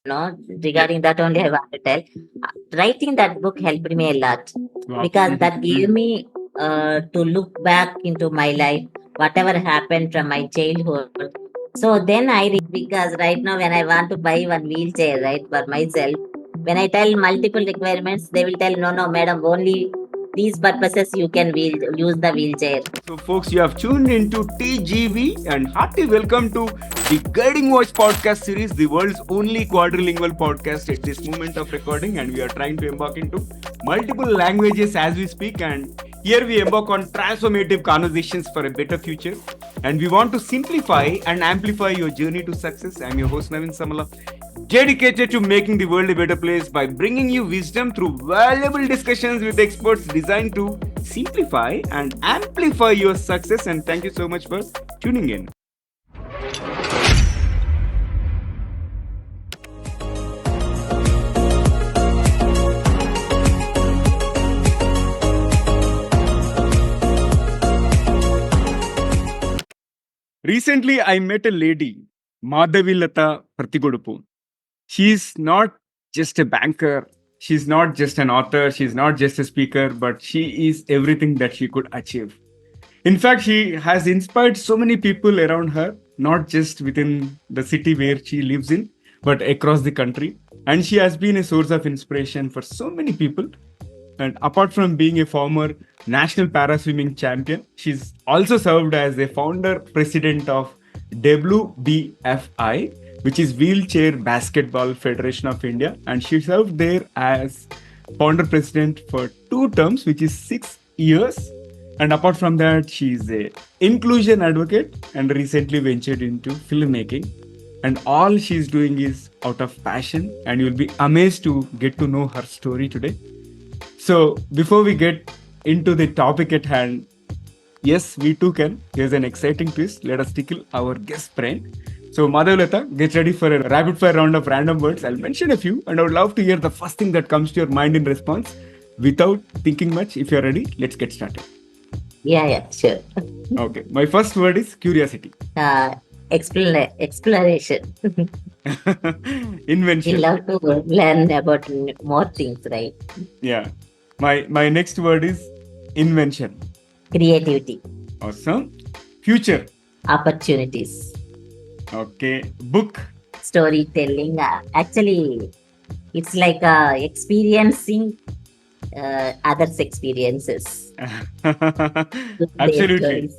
regarding that only I want to tell. Writing that book helped me a lot Wow. because that gave me to look back into my life, whatever happened from my childhood. So then because right now when I want to buy one wheelchair, right, for myself, when I tell multiple requirements, they will tell, no, madam, only these purposes you can use the wheelchair. So, folks, you have tuned into TGV and hearty welcome to the Guiding Voice podcast series, the world's only quadrilingual podcast at this moment of recording. And we are trying to embark into multiple languages as we speak. And here we embark on transformative conversations for a better future. And we want to simplify and amplify your journey to success. I'm your host, Navin Samala, dedicated to making the world a better place by bringing you wisdom through valuable discussions with experts designed to simplify and amplify your success. And thank you so much for tuning in. Recently, I met a lady, Madhavi Latha. She's not just a banker, she's not just an author, she's not just a speaker, but she is everything that she could achieve. In fact, she has inspired so many people around her, not just within the city where she lives in, but across the country. And she has been a source of inspiration for so many people. And apart from being a former national para swimming champion, she's also served as a founder president of WBFI, which is Wheelchair Basketball Federation of India. And she served there as founder president for 2 terms, which is 6 years. And apart from that, she's a inclusion advocate and recently ventured into filmmaking. And all she's doing is out of passion. And you'll be amazed to get to know her story today. So before we get into the topic at hand, yes, we too can. Here's an exciting twist. Let us tickle our guest brain. So Madhavi Latha, get ready for a rapid fire round of random words. I'll mention a few and I would love to hear the first thing that comes to your mind in response. Without thinking much, if you're ready, let's get started. Yeah, sure. Okay, my first word is curiosity. Exploration. Invention. We love to learn about more things, right? Yeah. My next word is invention. Creativity. Awesome. Future. Opportunities. Okay. Book. Storytelling. Actually, it's like experiencing others' experiences. Absolutely.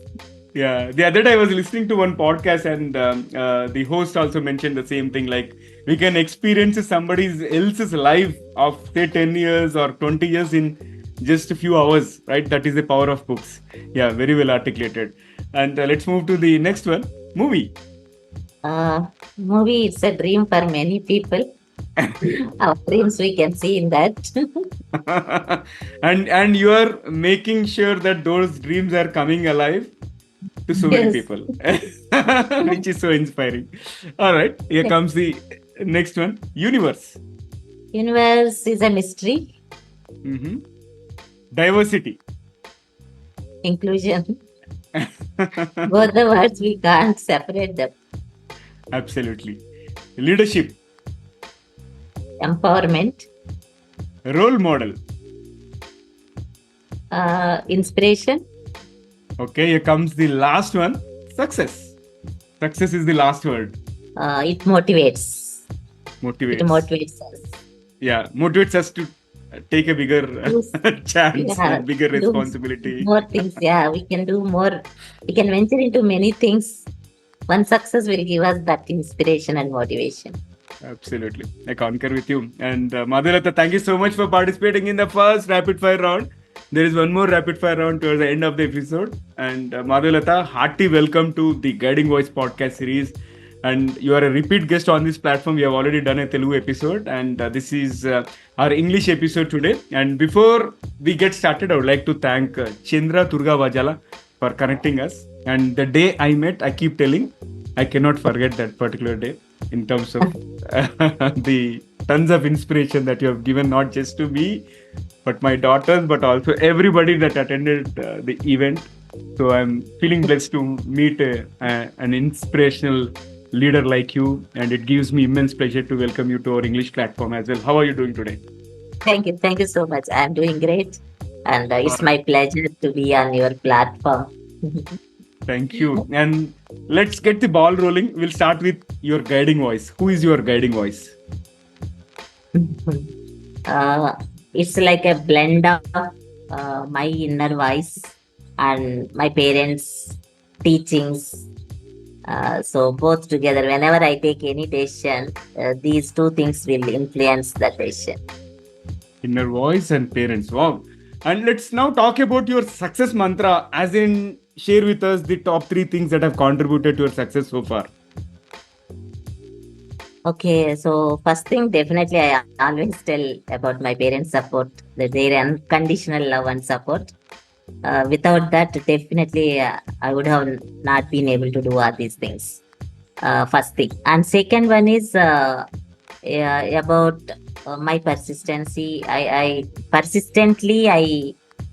Yeah. The other day I was listening to one podcast and the host also mentioned the same thing. Like we can experience somebody else's life of say 10 years or 20 years in just a few hours, right? That is the power of books. Yeah, very well articulated. And let's move to the next one. Movie. Movie, it's a dream for many people. Our dreams we can see in that. and you are making sure that those dreams are coming alive to so many people, which is so inspiring. All right, here comes the next one. Universe. Universe is a mystery. Mm-hmm. Diversity. Inclusion. Both the words, we can't separate them. Absolutely. Leadership. Empowerment. Role model. Inspiration. Okay, here comes the last one. Success. Success is the last word. It motivates. Motivates. It motivates us. Yeah, motivates us to take a bigger chance, and bigger responsibility. More things, yeah. We can do more. We can venture into many things. One success will give us that inspiration and motivation. Absolutely. I concur with you. And Madhavi Latha, thank you so much for participating in the first rapid fire round. There is one more rapid fire round towards the end of the episode. And Madhavi Latha, hearty welcome to the Guiding Voice podcast series. And you are a repeat guest on this platform. We have already done a Telugu episode. And this is our English episode today. And before we get started, I would like to thank Chandra Turga Vajala for connecting us. And the day I met, I keep telling, I cannot forget that particular day in terms of the tons of inspiration that you have given, not just to me, but my daughters, but also everybody that attended the event. So I'm feeling blessed to meet an inspirational leader like you, and it gives me immense pleasure to welcome you to our English platform as well. How are you doing today? Thank you. Thank you so much. I'm doing great. And Uh, it's my pleasure to be on your platform. Thank you. And let's get the ball rolling. We'll start with your guiding voice. Who is your guiding voice? uh, it's like a blend of my inner voice and my parents' teachings. So both together, whenever I take any decision, these two things will influence the decision. Inner voice and parents. Wow. And let's now talk about your success mantra, as in share with us the top three things that have contributed to your success so far. Okay, so first thing, definitely, I always tell about my parents' support, their unconditional love and support. Without that, definitely, I would have not been able to do all these things. First thing, and second one is yeah, about my persistency. I persistently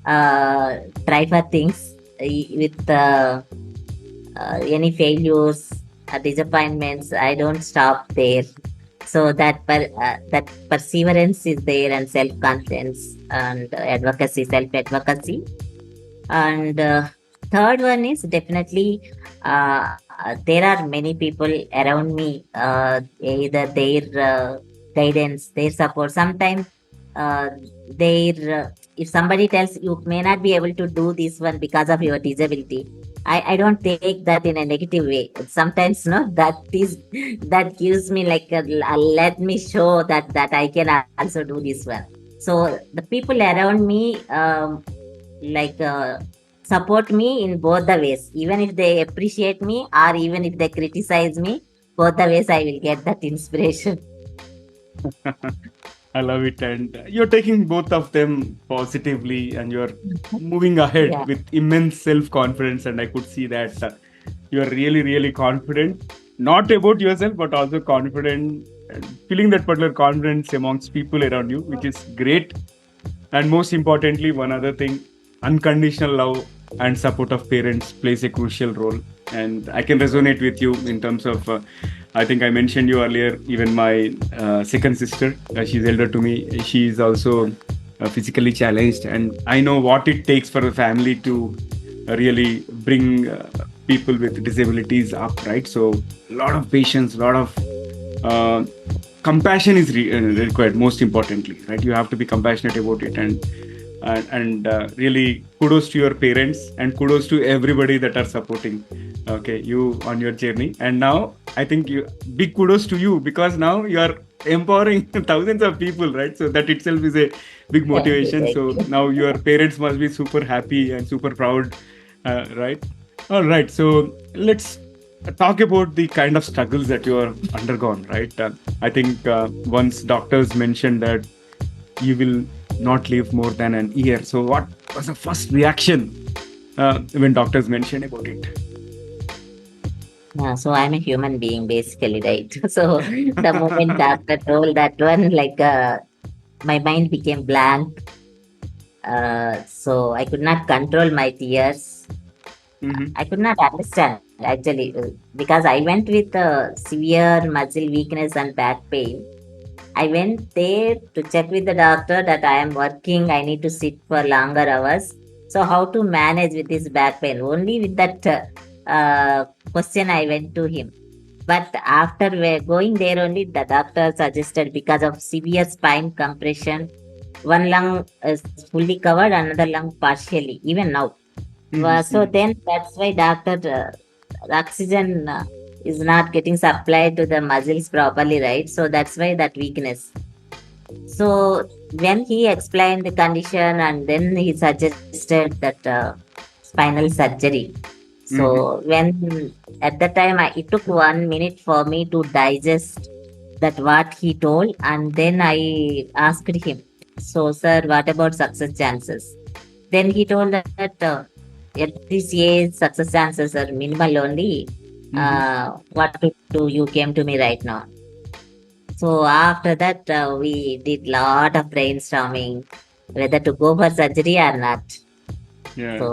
try for things with any failures, disappointments. I don't stop there. So that perseverance is there, and self confidence and advocacy, self advocacy. And third one is definitely there are many people around me, either their guidance, their support. Sometimes if somebody tells you may not be able to do this one because of your disability, I don't take that in a negative way. Sometimes no, that gives me like let me show that I can also do this one. So the people around me like support me in both the ways, even if they appreciate me or even if they criticize me, both the ways I will get that inspiration. I love it. And you're taking both of them positively, and you're moving ahead Yeah. with immense self confidence. And I could see that you're really, really confident, not about yourself, but also confident, and feeling that particular confidence amongst people around you, which is great. And most importantly, one other thing, unconditional love and support of parents plays a crucial role. And I can resonate with you in terms of, I think I mentioned you earlier, even my second sister, she's elder to me, she is also physically challenged. And I know what it takes for a family to really bring people with disabilities up, right? So, a lot of patience, a lot of uh, compassion is required, most importantly, right? You have to be compassionate about it. And really kudos to your parents, and kudos to everybody that are supporting, okay, you on your journey. And now I think you, big kudos to you, because now you are empowering thousands of people, right? So that itself is a big Thank you. motivation. Thank So you. now your parents must be super happy and super proud, right? All right, so let's talk about the kind of struggles that you are undergone, right? I think once doctors mentioned that you will not live more than an year. So what was the first reaction when doctors mentioned about it? So I'm a human being basically, right? So the moment doctor told that one, like my mind became blank. So I could not control my tears. Mhm. I could not understand actually because I went with severe muscle weakness and back pain. I went there to check with the doctor that I am working, I need to sit for longer hours. So, how to manage with this back pain? Only with that question I went to him. But after going there, only the doctor suggested because of severe spine compression, one lung is fully covered, another lung partially, even now. Mhm. So Mhm. then that's why doctor the oxygen is not getting supplied to the muscles properly, right? So that's why that weakness. So when he explained the condition and then he suggested that spinal surgery. Mhm. So when at that time it took 1 minute for me to digest that what he told, and then I asked him, so sir, what about success chances? Then he told that at this age, success chances are minimal only. Mhm. What to do? You came to me right now. So after that, we did lot of brainstorming whether to go for surgery or not. Yeah. So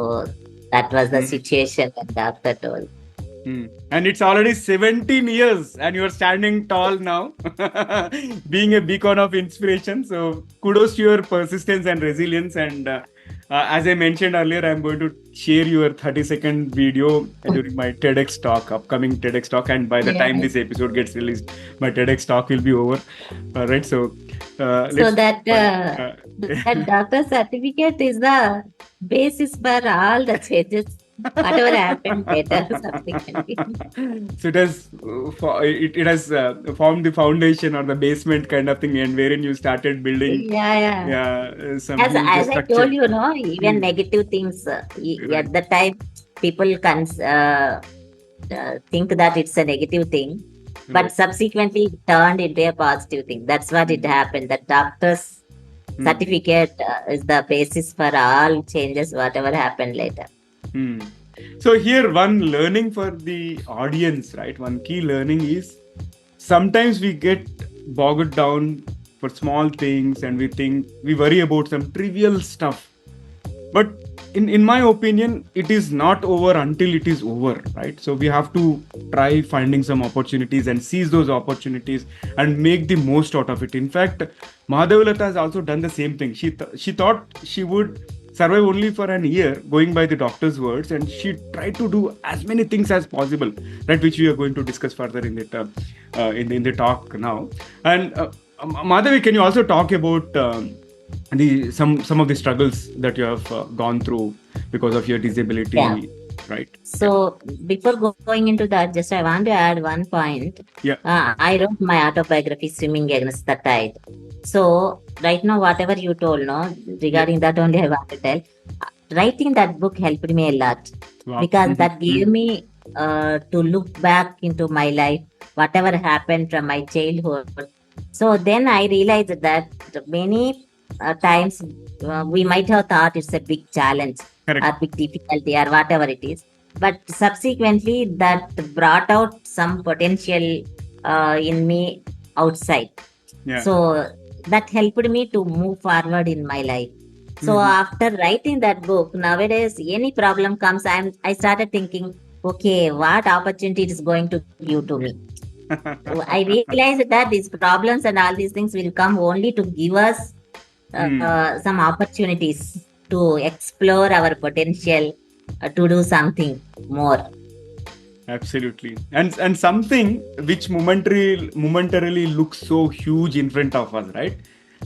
that was the Mhm. situation that doctor told. And it's already 17 years, and you're standing tall now, being a beacon of inspiration. So, kudos to your persistence and resilience. And as I mentioned earlier, I'm going to share your 30-second video during my TEDx talk, upcoming TEDx talk. And by the Yeah. time this episode gets released, my TEDx talk will be over. Right. So, So let's. that doctor certificate is the basis for all the changes, whatever happened later subsequently. So it has formed the foundation or the basement kind of thing, and wherein you started building, Yeah, yeah. some huge As I told structure. you, no, even Hmm. negative things Right. at the time people can think that it's a negative thing, but Right. subsequently it turned into a positive thing. That's what it happened. The doctor's Hmm. certificate is the basis for all changes, whatever happened later. Hmm. So here, one learning for the audience, right? One key learning is sometimes we get bogged down for small things, and we worry about some trivial stuff. But in my opinion, it is not over until it is over, right? So we have to try finding some opportunities and seize those opportunities and make the most out of it. In fact, Madhavi Latha has also done the same thing. She thought she would survive only for an year, going by the doctor's words, and she tried to do as many things as possible, right? Which we are going to discuss further in in the talk now. And Madhavi, can you also talk about the some of the struggles that you have gone through because of your Yeah. disability, right? So before going into that, just I want to add one point. Yeah. I wrote my autobiography, Swimming Against the Tide. So right now, whatever you told, no, Yeah. regarding that only I want to tell. Writing that book helped me a lot Wow. because that gave me to look back into my life, whatever happened from my childhood. So then I realized that many times we might have thought it's a big challenge or Correct. big difficulty or whatever it is, but subsequently that brought out some potential in me outside. Yeah. So that helped me to move forward in my life. So Mhm. after writing that book, nowadays any problem comes, I started thinking, okay, what opportunity it is going to give to me. I realized that these problems and all these things will come only to give us Hmm. some opportunities to explore our potential, to do something more. Absolutely. And something which momentarily looks so huge in front of us, right?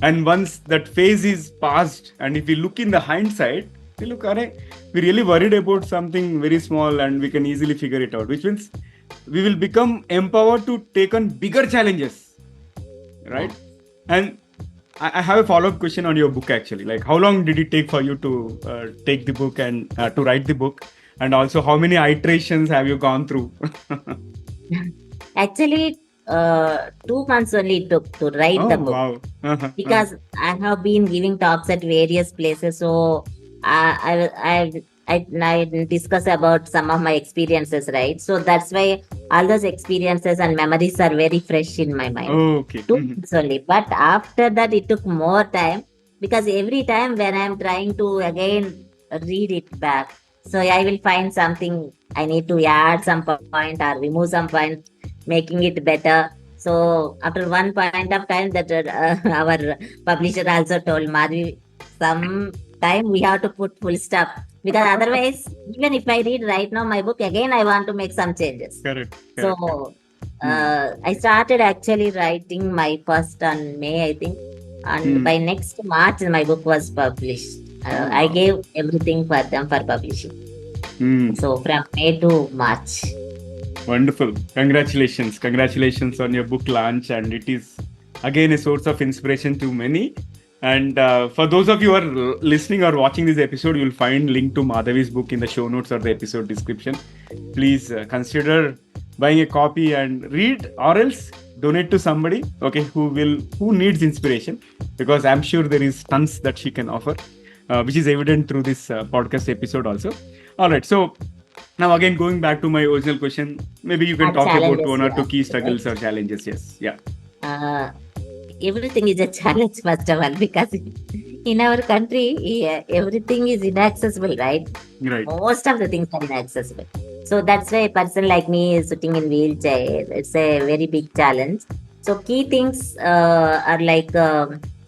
And once that phase is passed, and if we look in the hindsight, we look, "Arey, we really worried about something very small, and we can easily figure it out," which means we will become empowered to take on bigger challenges, Yeah. right? And I have a follow-up question on your book actually. Like, how long did it take for you to take the book and to write the book? And also, how many iterations have you gone through? Actually, 2 months only it took to write the Oh, book wow. because I have been giving talks at various places. So I discuss about some of my experiences, right? So that's why all those experiences and memories are very fresh in my mind. Oh, okay. Two months only, but after that it took more time because every time when I'm trying to again read it back, so I will find something I need to add some point or remove some point, making it better. So after one point of time, that our publisher also told Madhavi, some time we have to put full stop because otherwise, even if I read right now my book again, I want to make some changes. Correct. Correct. Correct. So Hmm. I started actually writing my first on May, I think, and Hmm. by next March my book was published. Oh, I wow. gave everything for them for publishing. Hmm. So from May to March. Wonderful. Congratulations. Congratulations on your book launch. And it is, again, a source of inspiration to many. And for those of you who are listening or watching this episode, you'll find link to Madhavi's book in the show notes or the episode description. Please consider buying a copy and read, or else donate to somebody, okay, who needs inspiration, because I'm sure there is tons that she can offer, which is evident through this podcast episode also. All right. So now, again, going back to my original question, maybe you can And talk about challenges one you or two key asked, right? struggles or challenges. Yes. Yeah. Uh, Everything is a challenge, first of all, because in our country, everything is inaccessible, right? Right. Most of the things are inaccessible. So that's why a person like me is sitting in wheelchair. It's a very big challenge. So key things are like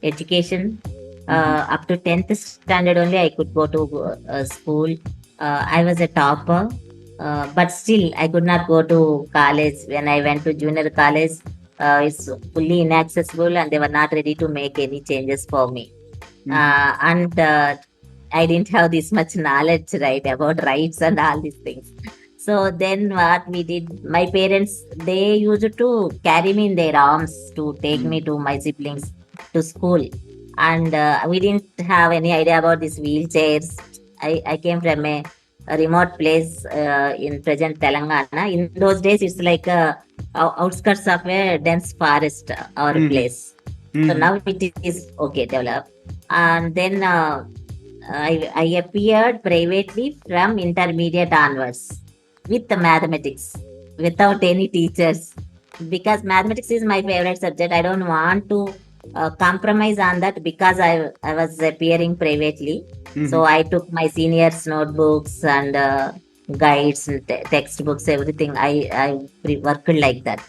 education. Mm-hmm. Up to 10th standard only I could go to school. I was a topper, but still I could not go to college. When I went to junior college, it's fully inaccessible and they were not ready to make any changes for me. Mm-hmm. And I didn't have this much knowledge, right, about rights and all these things. So then what we did, my parents, they used to carry me in their arms to take me to my siblings to school. And we didn't have any idea about these wheelchairs. I came from a remote place in present Telangana. In those days, it's like outskirts of a dense forest or Mm-hmm. place. So Mm-hmm. now it is okay developed. And then I appeared privately from intermediate onwards with the mathematics without any teachers, because mathematics is my favorite subject. I don't want to compromise on that because I was appearing privately. Mm-hmm. So I took my seniors' notebooks and guides and textbooks, everything. I worked like that.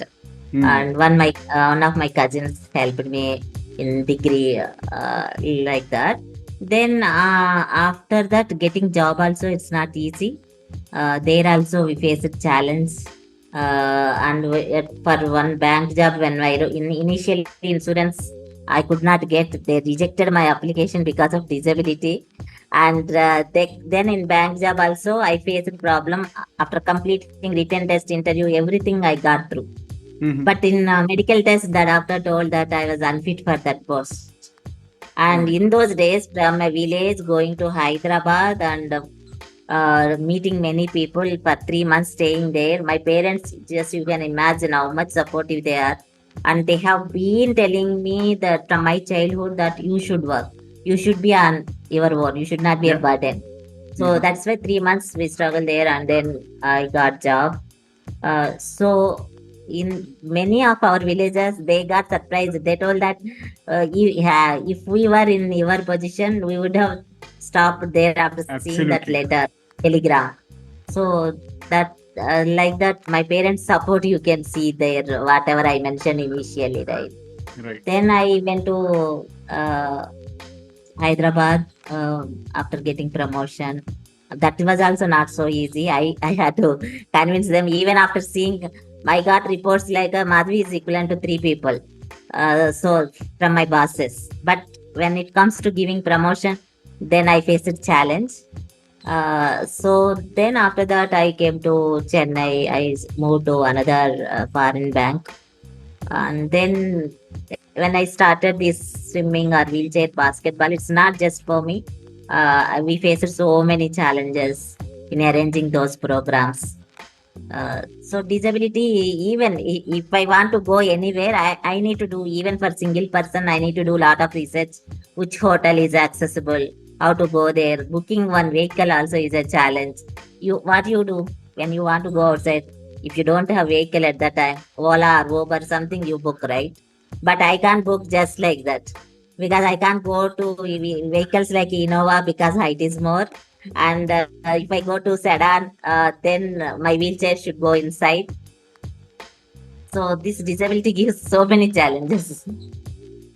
Mm-hmm. And one of my cousins helped me in degree like that. Then after that, getting job also it's not easy. There also we face a challenge. And for one bank job, when initially insurance, I could not get. They rejected my application because of disability. And then in bank job also, I faced problem after completing written test interview. Everything I got through, Mm-hmm. but in medical test, the doctor told that I was unfit for that post. And Right. in those days, from a village going to Hyderabad and meeting many people for 3 months staying there. My parents, just you can imagine how much supportive they are. And they have been telling me that from my childhood that you should work. You should be on your own. You should not be a Yeah. burden. So Mm-hmm. that's why 3 months we struggled there and then I got job. So in many of our villages, they got surprised. They told that if we were in your position, we would have stopped there after seeing that Absolutely. letter, telegram. So that like that, my parents' support you can see there. Whatever I mentioned initially, right? Right. Then I went to Hyderabad after getting promotion. That was also not so easy. I had to convince them even after seeing I got reports like Madhavi is equivalent to three people. So from my bosses. But when it comes to giving promotion, then I faced a challenge. So then after that I came to Chennai. I moved to another foreign bank. And then when I started this swimming or wheelchair basketball, it's not just for me. We faced so many challenges in arranging those programs. So disability, even if I want to go anywhere, I need to do, even for single person, I need to do a lot of research. Which hotel is accessible? How to go there? Booking one vehicle also is a challenge. What you do when you want to go outside? If you don't have vehicle at that time, Ola or Uber, something you book, right? But I can't book just like that because I can't go to vehicles like Innova because height is more. And if I go to sedan, then my wheelchair should go inside. So this disability gives so many challenges.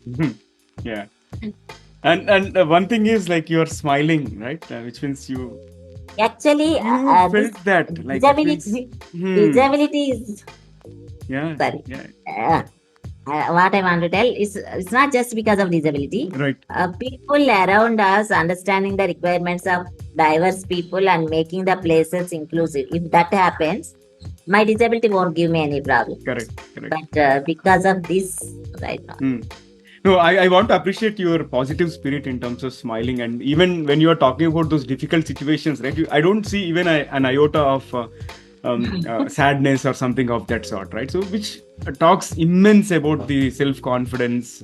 Mhm. Yeah. And one thing is like you're smiling, right? Which means Actually, you this felt that, like which means, disability, disability is yeah, sorry. yeah, Uh, what I want to tell is it's not just because of disability. right, People around us understanding the requirements of diverse people and making the places inclusive. If that happens, my disability won't give me any problem. correct, correct. But because of this, right now. Hmm. No, I want to appreciate your positive spirit in terms of smiling, and even when you are talking about those difficult situations, right? I don't see even an iota of sadness or something of that sort, right? So, which talks immense about the self confidence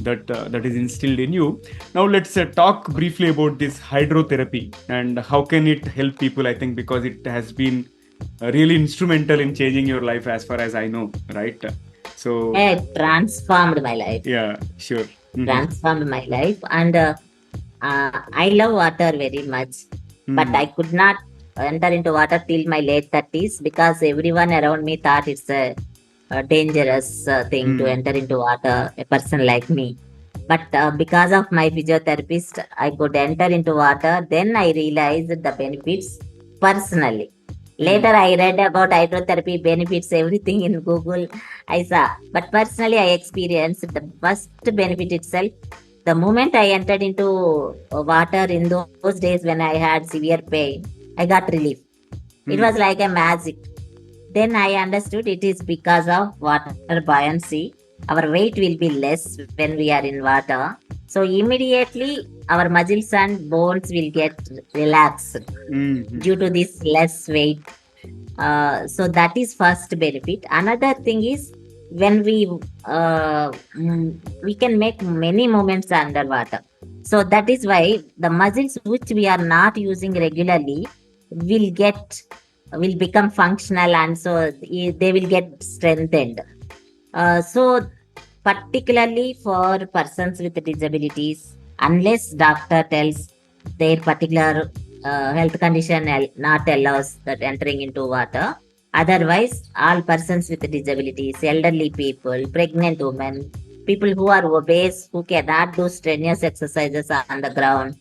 that is instilled in you. Now, let's talk briefly about this hydrotherapy and how can it help people. I think because it has been really instrumental in changing your life, as far as I know, right? So, It transformed my life. yeah, sure. Hmm. Transformed my life. And I love water very much. But Hmm. I could not. enter into water till my late 30s because everyone around me thought it's a dangerous thing to enter into water, a person like me. But because of my physiotherapist, I could enter into water. Then I realized the benefits personally. Later, I read about hydrotherapy benefits, everything in Google I saw. But personally, I experienced the first benefit itself. The moment I entered into water in those days when I had severe pain, I got relief. It was like a magic. Then I understood it is because of water buoyancy. Our weight will be less when we are in water. So immediately our muscles and bones will get relaxed due to this less weight. So that is first benefit. Another thing is when we can make many movements underwater. So that is why the muscles which we are not using regularly will get will become functional, and so they will get strengthened. So particularly for persons with disabilities, unless doctor tells their particular health condition not allows that entering into water. Otherwise, all persons with disabilities, elderly people, pregnant women, people who are obese, who cannot do strenuous exercises on the ground,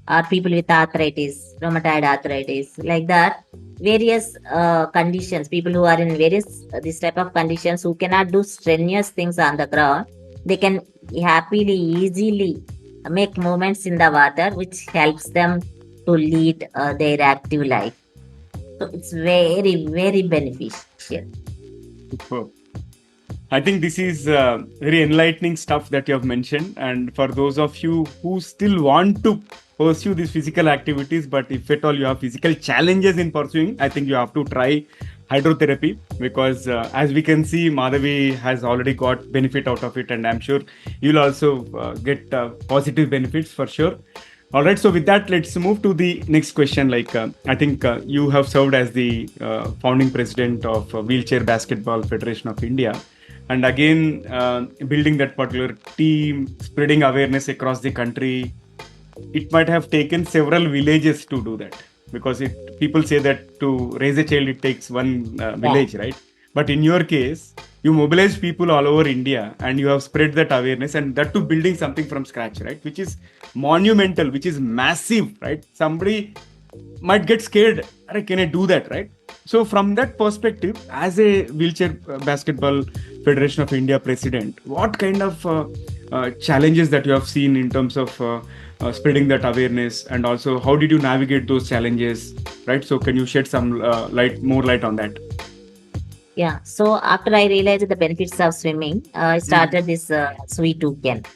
or people with arthritis, rheumatoid arthritis, like that, various conditions, people who are in various this type of conditions who cannot do strenuous things on the ground, they can happily, easily make movements in the water, which helps them to lead their active life. So it's very, very beneficial. Superb. I think this is very enlightening stuff that you have mentioned. And for those of you who still want to pursue these physical activities, but if at all you have physical challenges in pursuing, I think you have to try hydrotherapy, because as we can see, Madhavi has already got benefit out of it, and I'm sure you'll also get positive benefits for sure. All right, so with that, let's move to the next question. Like, I think you have served as the founding president of Wheelchair Basketball Federation of India, and again, building that particular team, spreading awareness across the country. It might have taken several villages to do that, because people say that to raise a child it takes one village, right? But in your case, you mobilize people all over India and you have spread that awareness, and that to building something from scratch, right? Which is monumental, which is massive, right? Somebody might get scared. Can I do that, right? So from that perspective, as a Wheelchair Basketball Federation of India president, what kind of challenges that you have seen in terms of spreading that awareness, and also how did you navigate those challenges, right? So can you shed some more light on that? Yeah. So after I realized the benefits of swimming, I started this Sweet Weekend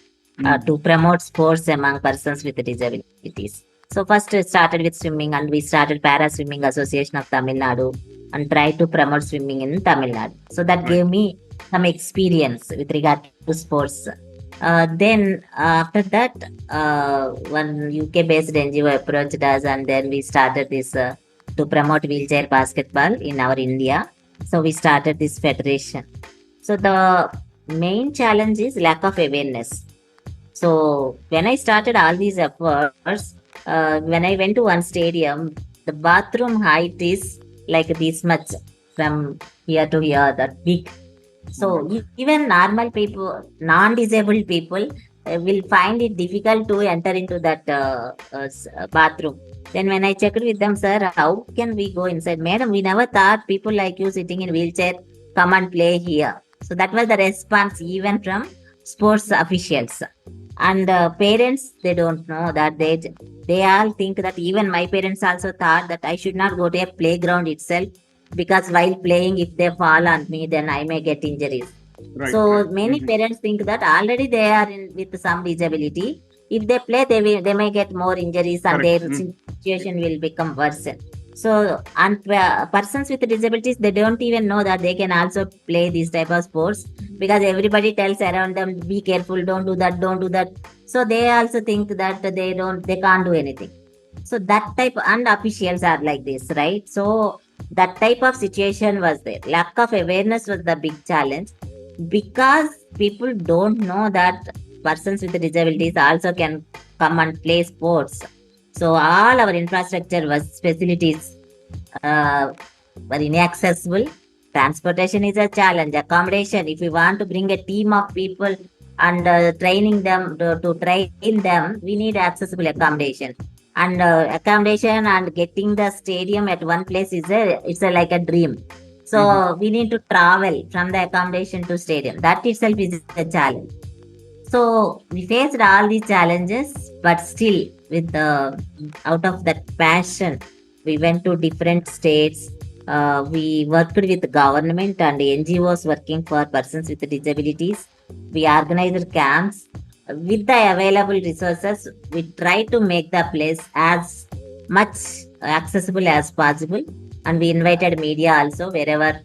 to promote sports among persons with disabilities. So first I started with swimming, and we started Para Swimming Association of Tamil Nadu and tried to promote swimming in Tamil Nadu. So that gave me some experience with regard to sports. Then after that, one UK-based NGO approached us, and then we started this to promote wheelchair basketball in our India. So we started this federation. So the main challenge is lack of awareness. So when I started all these efforts, when I went to one stadium, the bathroom height is like this much from here to here, that big. So even normal people, non-disabled people will find it difficult to enter into that bathroom. Then when I checked with them, sir, how can we go inside? Madam, we never thought people like you sitting in wheelchair come and play here. So that was the response even from sports officials. And parents, they don't know that they all think that, even my parents also thought that I should not go to a playground itself, because while playing, if they fall on me, then I may get injuries. So many parents think that already they are with some disability. If they play, they may get more injuries, and their situation will become worse. So, and persons with disabilities, they don't even know that they can also play these type of sports, because everybody tells around them, be careful, don't do that, don't do that. So they also think that they can't do anything. So that type, and officials are like this, right? So that type of situation was there. Lack of awareness was the big challenge, because people don't know that persons with disabilities also can come and play sports. So all our infrastructure was facilities were inaccessible. Transportation is a challenge. Accommodation, if we want to bring a team of people and training them to train them, we need accessible accommodation. And accommodation and getting the stadium at one place it's like a dream. So we need to travel from the accommodation to stadium. That itself is a challenge. So we faced all these challenges, but still, with the out of that passion, we went to different states. We worked with government and NGOs working for persons with disabilities. We organized camps. With the available resources, we tried to make the place as much accessible as possible. And we invited media also wherever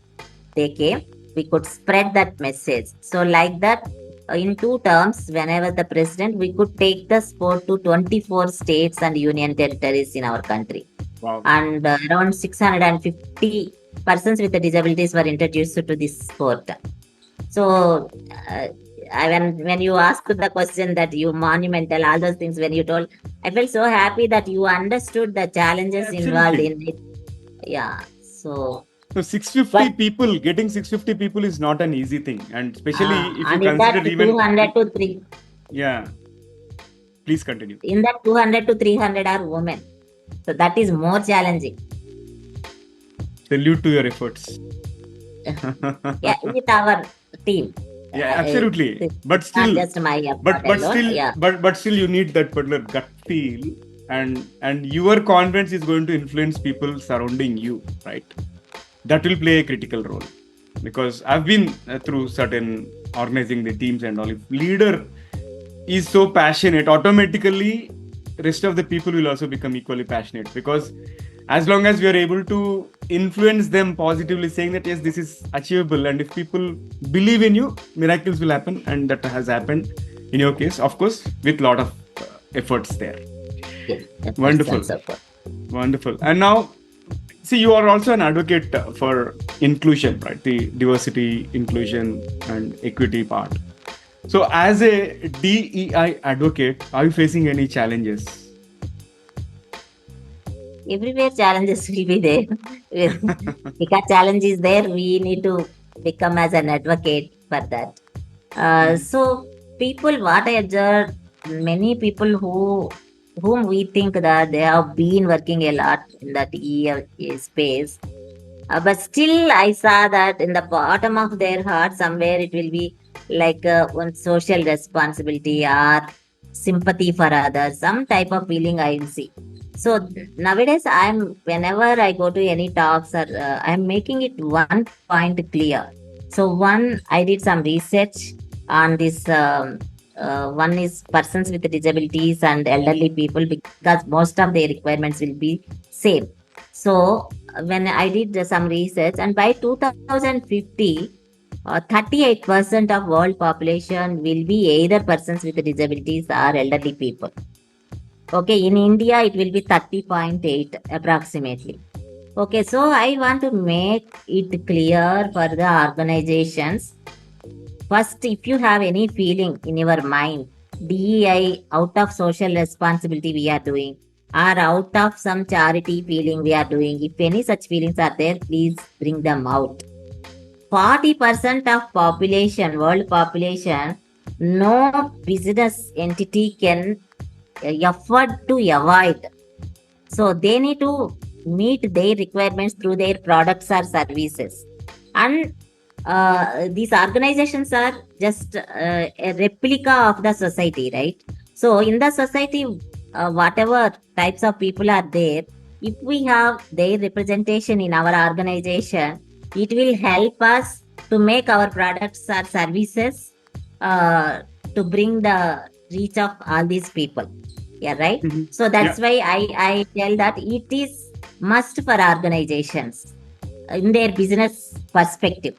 they came. We could spread that message. So, like that, in 2 terms, whenever the president, we could take the sport to 24 states and union territories in our country. Wow. And around 650 persons with the disabilities were introduced to this sport. So, when you asked the question that you monumental, all those things, when you told, I felt so happy that you understood the challenges involved in it. Yeah. So 650 people, getting 650 people is not an easy thing, and especially if and you in that consider even 200 to 3 yeah. Please continue. In that 200 to 300 are women, so that is more challenging. Salute to your efforts. Yeah, with our team. Yeah, absolutely. But still, not just my effort but alone, still, yeah. but still, you need that particular gut feel, and your confidence is going to influence people surrounding you, right? That will play a critical role, because I've been through certain organizing the teams and all. If leader is so passionate, automatically rest of the people will also become equally passionate, because as long as we are able to influence them positively, saying that yes, this is achievable, and if people believe in you, miracles will happen, and that has happened in your case, of course, with lot of efforts there. Yes, Wonderful. Wonderful. And now, see, you are also an advocate for inclusion, right? The diversity, inclusion, and equity part. So, as a DEI advocate, are you facing any challenges? Everywhere challenges will be there. Because challenge is there, we need to become as an advocate for that. So people, what I observed, many people whom we think that they have been working a lot in that space, but still I saw that in the bottom of their heart somewhere it will be like one social responsibility or sympathy for others, some type of feeling I will see. So nowadays, whenever I go to any talks, or I'm making it one point clear. So one, I did some research on this. One is persons with disabilities and elderly people, because most of their requirements will be same. So when I did some research, and by 2050, 38% of world population will be either persons with disabilities or elderly people. Okay, in India, it will be 30.8 approximately. Okay, so I want to make it clear for the organizations. First, if you have any feeling in your mind, DEI out of social responsibility we are doing, or out of some charity feeling we are doing, if any such feelings are there, please bring them out. 40% of population, world population, no business entity can afford to avoid. So they need to meet their requirements through their products or services. And these organizations are just a replica of the society, right? So in the society, whatever types of people are there, if we have their representation in our organization, it will help us to make our products or services to bring the reach of all these people. Yeah, right. So that's why I tell that it is must for organizations in their business perspective,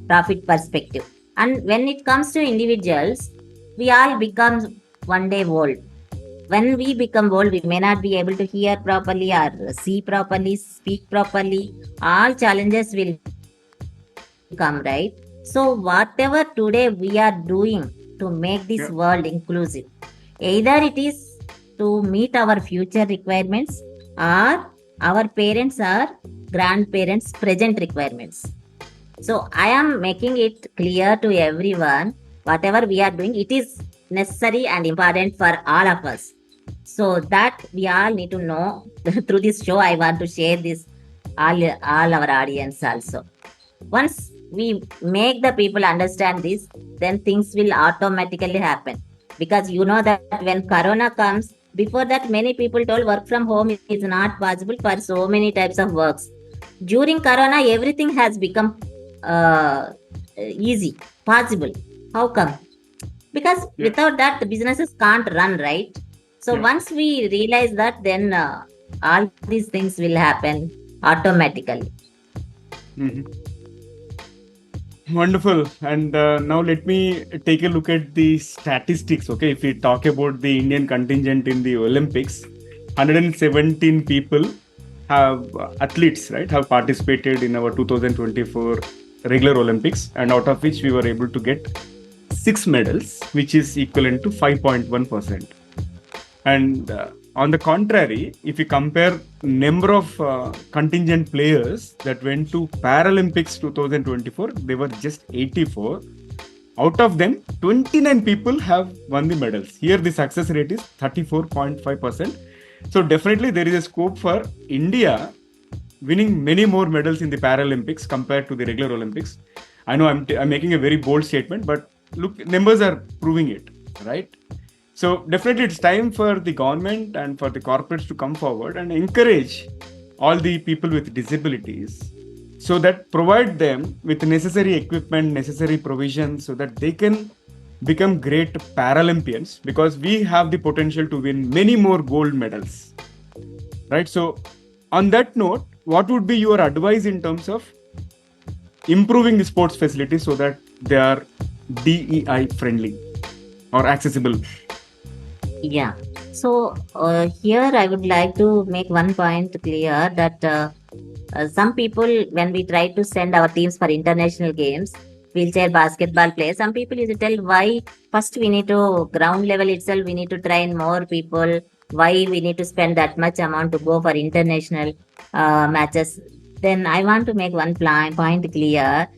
profit perspective. And when it comes to individuals, we all become one day old. When we become old, we may not be able to hear properly or see properly, speak properly. All challenges will come, right? So whatever today we are doing to make this world inclusive, either it is to meet our future requirements, or our parents are grandparents' present requirements. So I am making it clear to everyone, whatever we are doing, it is necessary and important for all of us. So that we all need to know. Through this show, I want to share this all our audience also. Once we make the people understand this, then things will automatically happen. Because you know that when Corona comes, before that, many people told work from home is not possible for so many types of works. During Corona, everything has become uh, easy, possible. How come? Because Yeah. without that, the businesses can't run, right? So Yeah. once we realize that, then all these things will happen automatically. Mhm. Wonderful. And now let me take a look at the statistics. Okay, if we talk about the Indian contingent in the Olympics, 117 people have athletes, right, have participated in our 2024 regular Olympics, and out of which we were able to get 6 medals, which is equivalent to 5.1%. And on the contrary, if you compare number of contingent players that went to Paralympics 2024, they were just 84. Out of them, 29 people have won the medals. Here, the success rate is 34.5%. So definitely there is a scope for India winning many more medals in the Paralympics compared to the regular Olympics. I know I'm making a very bold statement, but look, numbers are proving it, right? So definitely it's time for the government and for the corporates to come forward and encourage all the people with disabilities, so that provide them with necessary equipment, necessary provisions, so that they can become great Paralympians, because we have the potential to win many more gold medals, right? So on that note, what would be your advice in terms of improving the sports facilities so that they are DEI friendly or accessible? Yeah. So here I would like to make one point clear that some people, when we try to send our teams for international games, wheelchair basketball players, some people used to tell why first we need to ground level itself, we need to train more people, why we need to spend that much amount to go for international matches. Then I want to make one point clear.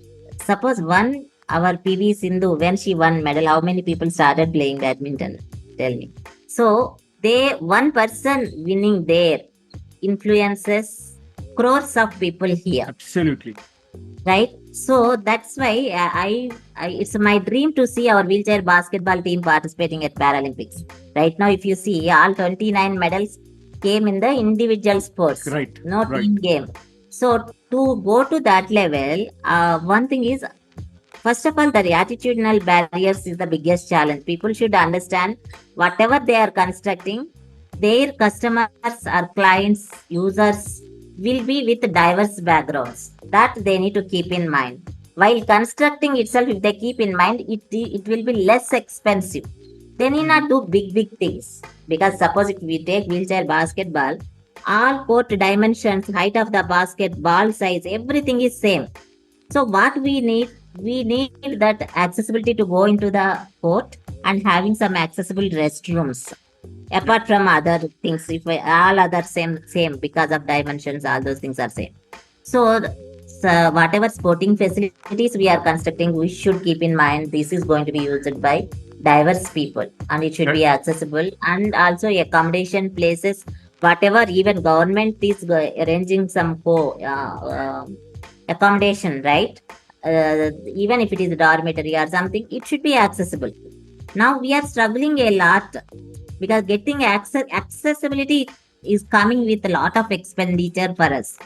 Suppose our PV Sindhu, when she won medal, how many people started playing badminton? Tell me. So one person winning there influences crores of people here, Absolutely. right? So that's why it's my dream to see our wheelchair basketball team participating at Paralympics. Right now, if you see, all 29 medals came in the individual sports, Right. no Right. team game. So to go to that level, one thing is, first of all, the attitudinal barriers is the biggest challenge. People should understand whatever they are constructing, their customers or clients, users will be with diverse backgrounds. That they need to keep in mind. While constructing itself, if they keep in mind, it will be less expensive. They need not do big things. Because suppose if we take wheelchair basketball, all court dimensions, height of the basket, ball size, everything is same. So what we need that accessibility to go into the court and having some accessible restrooms. Yeah. Apart from other things, if all other same because of dimensions, all those things are same. So, whatever sporting facilities we are constructing, we should keep in mind this is going to be used by diverse people and it should be accessible, and also accommodation places. Whatever even government is arranging some accommodation, right? Even if it is a dormitory or something, it should be accessible. Now we are struggling a lot because getting accessibility is coming with a lot of expenditure for us.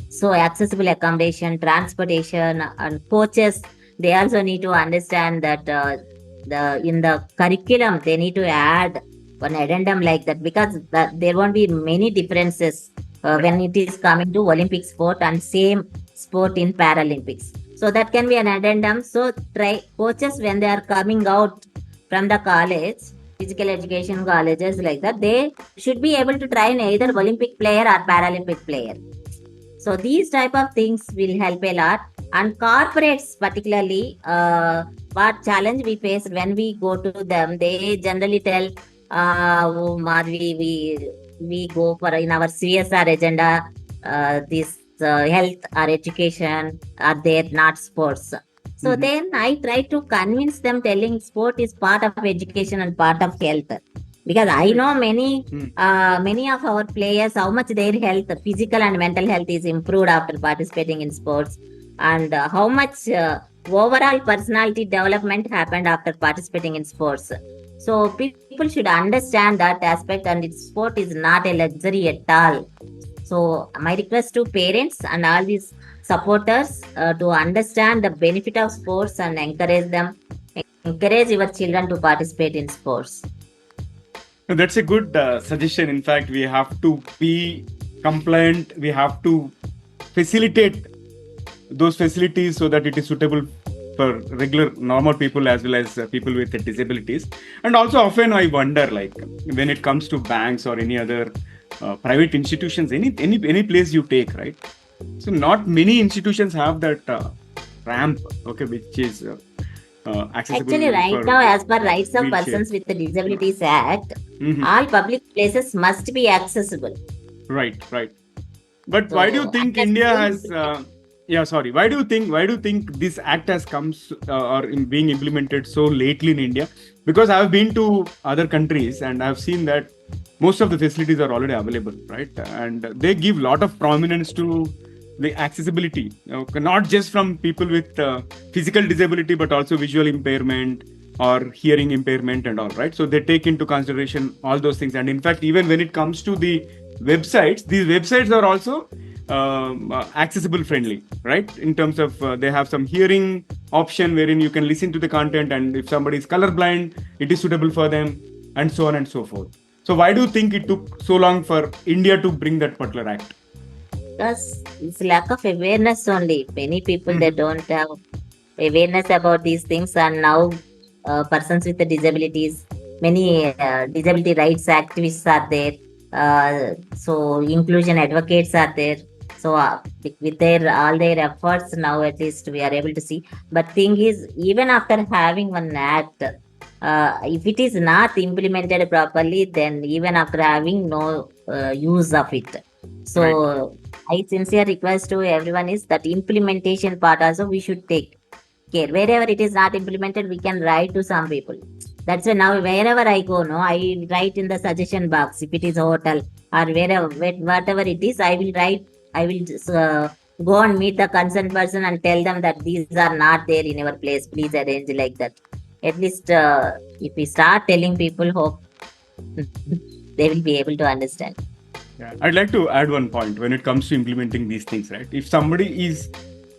So accessible accommodation, transportation, and coaches, they also need to understand that the in the curriculum they need to add one addendum like that, because there won't be many differences when it is coming to Olympic sport and same sport in Paralympics. So that can be an addendum. So try coaches when they are coming out from the college, physical education colleges like that, they should be able to train either Olympic player or Paralympic player. So these type of things will help a lot. And corporates particularly, what challenge we face when we go to them, they generally tell, oh, Madhavi, we go for in our CSR agenda, this health or education are there, not sports. So Mhm. then I try to convince them, telling sport is part of education and part of health, because I Right. know many Mm. many of our players, how much their health, physical and mental health, is improved after participating in sports, and how much overall personality development happened after participating in sports. So people should understand that aspect, and sport is not a luxury at all. So my request to parents and all these supporters to understand the benefit of sports and encourage them, encourage your children to participate in sports. No, that's a good suggestion. In fact, we have to be compliant. We have to facilitate those facilities so that it is suitable for regular normal people as well as people with disabilities. And also often I wonder, like, when it comes to banks or any other private institutions, any place you take, right? So not many institutions have that ramp, okay, which is Actually, accessible right for now, as per Rights of wheelchair. Persons with the Disabilities Act, Mhm. all public places must be accessible. Right, right. But why do you So, think unless India you, has? Yeah, sorry. Why do you think this act has come or in being implemented so lately in India? Because I've been to other countries and I've seen that most of the facilities are already available, right? And they give a lot of prominence to the accessibility, not just from people with physical disability, but also visual impairment or hearing impairment and all, right? So they take into consideration all those things. And in fact, even when it comes to the websites, these websites are also accessible friendly, right? In terms of they have some hearing option wherein you can listen to the content, and if somebody is colorblind, it is suitable for them, and so on and so forth. So why do you think it took so long for India to bring that particular act? because it's lack of awareness only. Many people, they Mhm. don't have awareness about these things, and now persons with the disabilities, many disability rights activists are there. So inclusion advocates are there. So with their all their efforts, now at least we are able to see. But thing is, even after having one act, if it is not implemented properly, then even after having no use of it. Right. So I sincere request to everyone is that implementation part also we should take care. Wherever it is not implemented, we can write to some people. That's why now wherever I go, no, I write in the suggestion box. If it is a hotel or wherever, whatever it is, I will write. I will just go and meet the concerned person and tell them that these are not there in your place. Please arrange like that. At least if we start telling people, hope they will be able to understand. Yeah, I'd like to add one point when it comes to implementing these things, right? If somebody is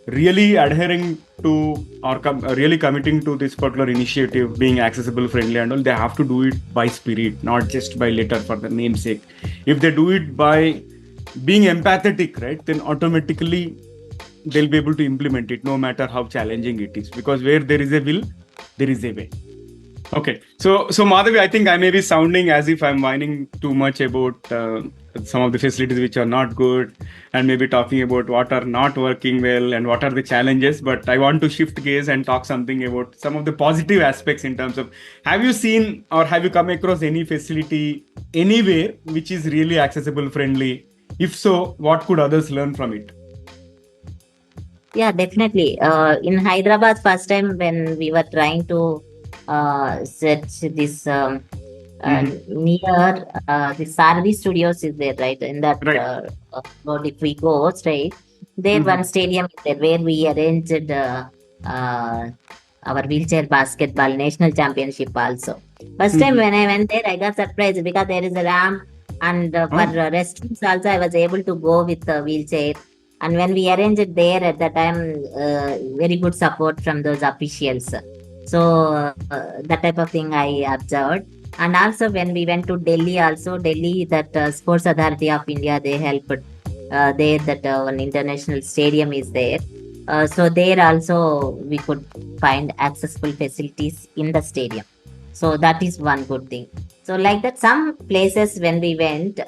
really adhering to or really committing to this particular initiative, being accessible, friendly, and all, they have to do it by spirit, not just by letter for the namesake. If they do it by being empathetic, right, then automatically they'll be able to implement it, no matter how challenging it is. Because where there is a will, there is a way. Okay, so Madhavi, I think I may be sounding as if I'm whining too much about some of the facilities which are not good, and maybe talking about what are not working well and what are the challenges. But I want to shift gears and talk something about some of the positive aspects in terms of, have you seen or have you come across any facility anywhere which is really accessible friendly? If so, what could others learn from it? Yeah, definitely. In Hyderabad, first time when we were trying to search this Hmm. near the Sardi Studios is there, right? In that Right. road, if we go straight, there Hmm. one stadium is there where we arranged uh, our wheelchair basketball national championship also. First time Hmm. when I went there, I got surprised because there is a ramp, and for Oh, restrooms also, I was able to go with the wheelchair. And when we arranged it there at the time, very good support from those officials. So that type of thing I observed. And also when we went to Delhi, also Delhi, that Sports Authority of India, they helped there, that one international stadium is there. So there also we could find accessible facilities in the stadium. So that is one good thing. So like that, some places when we went,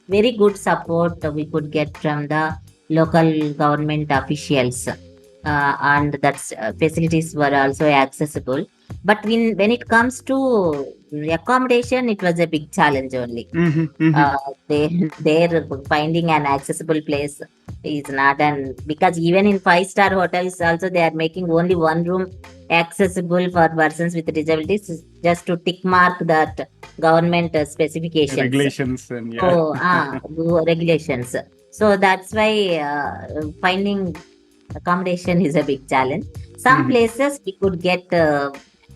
very good support we could get from the local government officials, and that facilities were also accessible. But when it comes to accommodation, it was a big challenge only. Mm-hmm, mm-hmm. Uh, they're finding an accessible place is not, and because even in five-star hotels also they are making only one room accessible for persons with disabilities, just to tick mark that government specifications. Regulations and yeah. So regulations. So that's why finding accommodation is a big challenge. Some Mhm. places we could get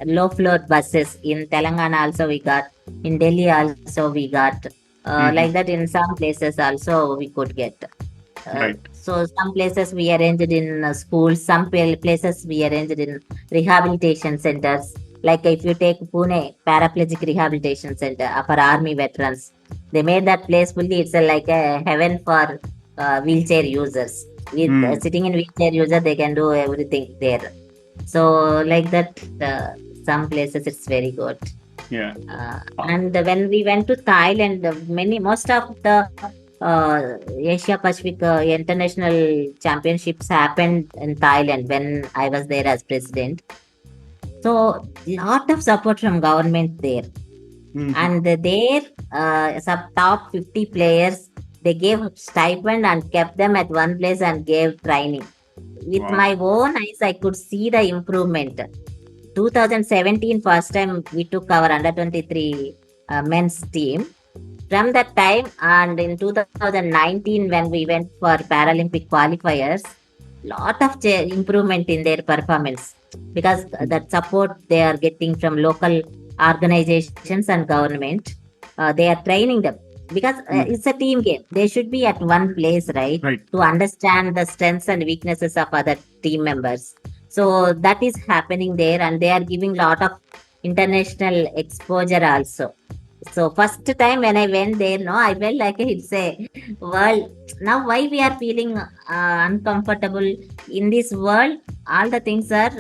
low floor buses. In Telangana also we got. In Delhi also we got. Like Mhm. that in some places also we could get. Right. So some places we arranged in schools. Some places we arranged in rehabilitation centers. Like if you take Pune Paraplegic Rehabilitation Center for army veterans, they made that place fully. It's like a heaven for wheelchair users. With Mm. sitting in wheelchair user, they can do everything there. So like that, some places it's very good. Yeah. And when we went to Thailand, most of the Asia Pacific international championships happened in Thailand when I was there as president. So lot of support from government there, Mhm. and there some top 50 players, they gave stipend and kept them at one place and gave training. With Wow. my own eyes, I could see the improvement. 2017, first time we took our under 23 men's team. From that time, and in 2019 when we went for Paralympic qualifiers, lot of improvement in their performance, because that support they are getting from local organizations and government. They are training them, because Mm. it's a team game. They should be at one place, right, Right. to understand the strengths and weaknesses of other team members. So that is happening there, and they are giving lot of international exposure also. So first time when I went there, no, I felt like it's a world. Now why we are feeling uncomfortable in this world? All the things are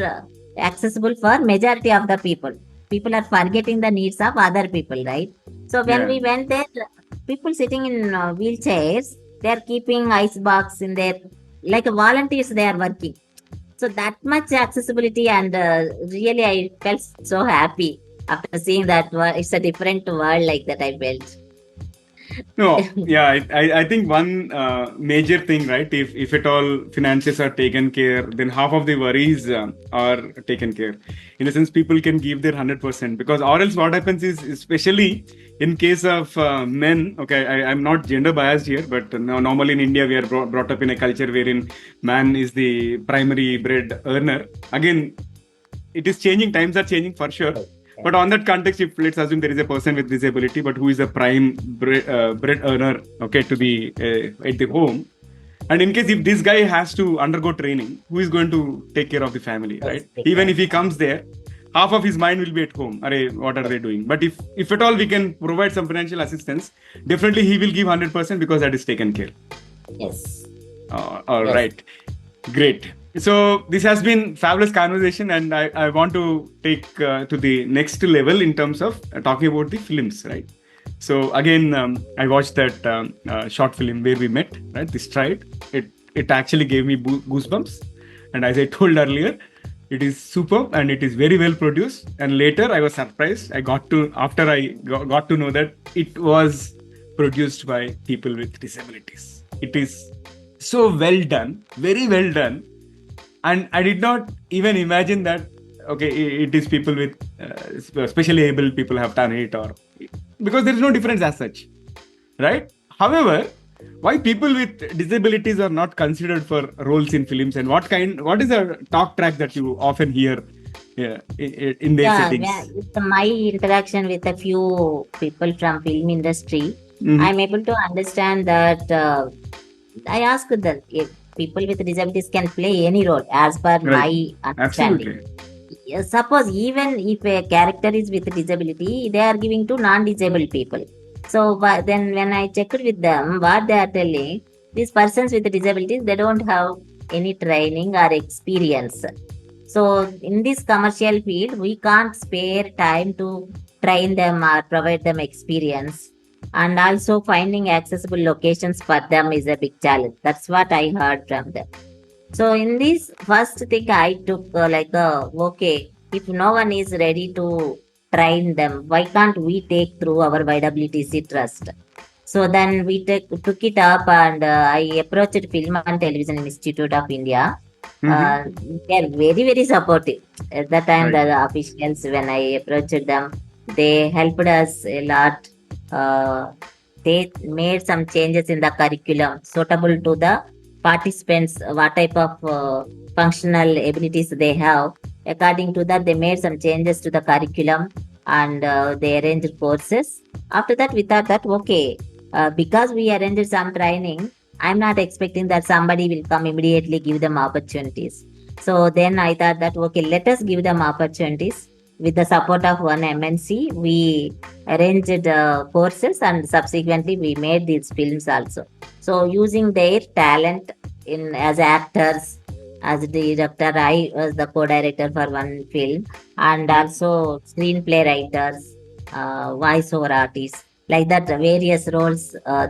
accessible for majority of the people. People are forgetting the needs of other people, right? So when Yeah. we went there, people sitting in wheelchairs, they are keeping ice box in their, like volunteers. They are working. So that much accessibility, and really I felt so happy after seeing that. It's a different world, like that I felt. No, yeah, I think one major thing, right? If at all finances are taken care, then half of the worries are taken care. In a sense, people can give their 100%, because or else what happens is, especially in case of men. Okay, I'm not gender biased here, but no, normally in India we are brought up in a culture wherein man is the primary bread earner. Again, it is changing. Times are changing for sure. But on that context, if let's assume there is a person with disability, but who is a prime bread earner, okay, to the at the home, and in case if this guy has to undergo training, who is going to take care of the family, right? Yes, Even if he exactly. comes there, half of his mind will be at home. Arey, what are they doing? But if at all we can provide some financial assistance, definitely he will give 100% because that is taken care. Yes, All yes. right. Great. So this has been fabulous conversation, and I want to take to the next level in terms of talking about the films, right? So again, I watched that short film where we met, right? The Stride. It actually gave me goosebumps, and as I told earlier, it is superb and it is very well produced. And later, I was surprised. I got to after I got to know that it was produced by people with disabilities. It is so well done, very well done, and I did not even imagine that. Okay, it is people with especially able people have done it, or because there is no difference as such, right? However, why people with disabilities are not considered for roles in films, and what is the talk track that you often hear, yeah, in their Yeah, yeah. settings? With my interaction with a few people from film industry, Hmm. I'm able to understand that. I ask that if people with disabilities can play any role, as per Right. my understanding. Absolutely. Suppose even if a character is with disability, they are giving to non-disabled people. So then when I checked with them, what they are telling, these persons with disabilities, they don't have any training or experience. So in this commercial field, we can't spare time to train them or provide them experience. And also finding accessible locations for them is a big challenge. That's what I heard from them. So in this first thing I took okay, if no one is ready to train them? Why can't we take through our YWTC trust? So then we took it up, and I approached Film and Television Institute of India. Mm-hmm. They are very, very supportive. At that time, Right. the officials, when I approached them, they helped us a lot. Uh, they made some changes in the curriculum suitable to the participants, what type of functional abilities they have. According to that, they made some changes to the curriculum, and they arranged courses. After that, we thought that okay, because we arranged some training, I'm not expecting that somebody will come immediately give them opportunities. So then I thought that okay, let us give them opportunities. With the support of one MNC, we arranged courses, and subsequently we made these films also. So using their talent in as actors, as the director, I was the co-director for one film, and Yeah. also screenplay writers, voiceover artists, like that. Various roles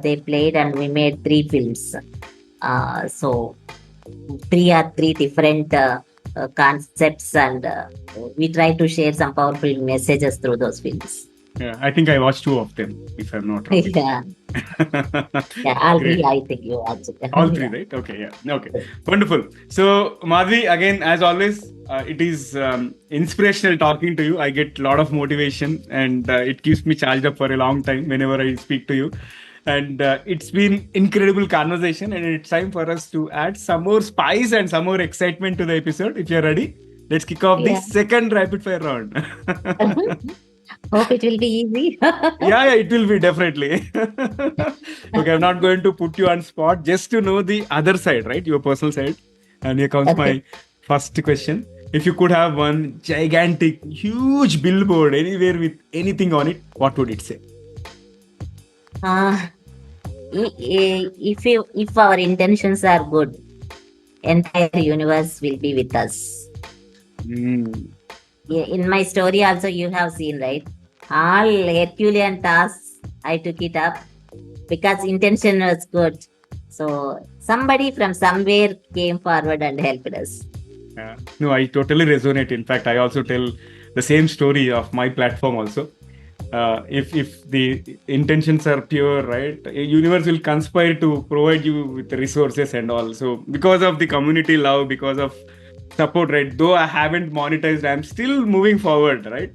they played, and we made three films. So three different concepts, and we try to share some powerful messages through those films. Yeah. I think I watched two of them, if I'm not wrong. Yeah, yeah, all three. Great. I think you watched it. All three, Yeah. right? Okay, yeah. Okay. Wonderful. So, Madhvi, again, as always, it is inspirational talking to you. I get a lot of motivation, and it keeps me charged up for a long time whenever I speak to you. And it's been incredible conversation, and it's time for us to add some more spice and some more excitement to the episode. If you're ready, let's kick off the Yeah. second rapid fire round. Hope it will be easy. Yeah, it will be definitely. Okay, I'm not going to put you on spot, just to know the other side, right? Your personal side. And here comes Okay. my first question. If you could have one gigantic, huge billboard anywhere with anything on it, what would it say? Uh, if our intentions are good, entire universe will be with us. Mm. In my story also you have seen, right? All Herculean tasks I took it up because intention was good. So somebody from somewhere came forward and helped us. Yeah. No, I totally resonate. In fact, I also tell the same story of my platform also. If the intentions are pure, right, universe will conspire to provide you with the resources and all. So because of the community love, because of support, right, though I haven't monetized, I'm still moving forward, right?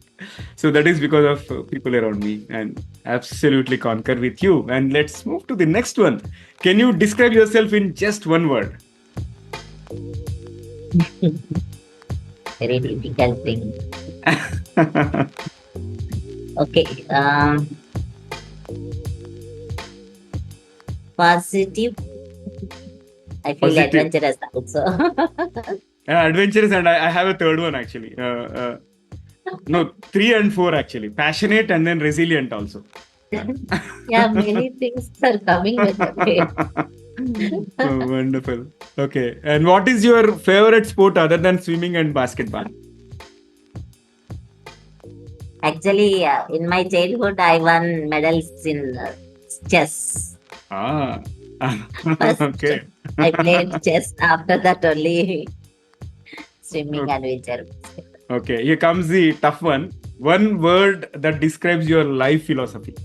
So that is because of people around me, and absolutely concur with you. And let's move to the next one. Can you describe yourself in just one word? Very difficult thing. Okay. Positive. I feel Positive. adventurous also. Adventurous, and I have a third one actually. No, 3 and 4 actually. Passionate and then resilient also. Yeah, many things are coming, but okay. Oh, wonderful. Okay. And what is your favorite sport other than swimming and basketball? Actually, in my childhood, I won medals in chess. Ah. First, Okay. I played chess. After that, only swimming Okay. and wheelchair. Okay. Here comes the tough one. One word that describes your life philosophy.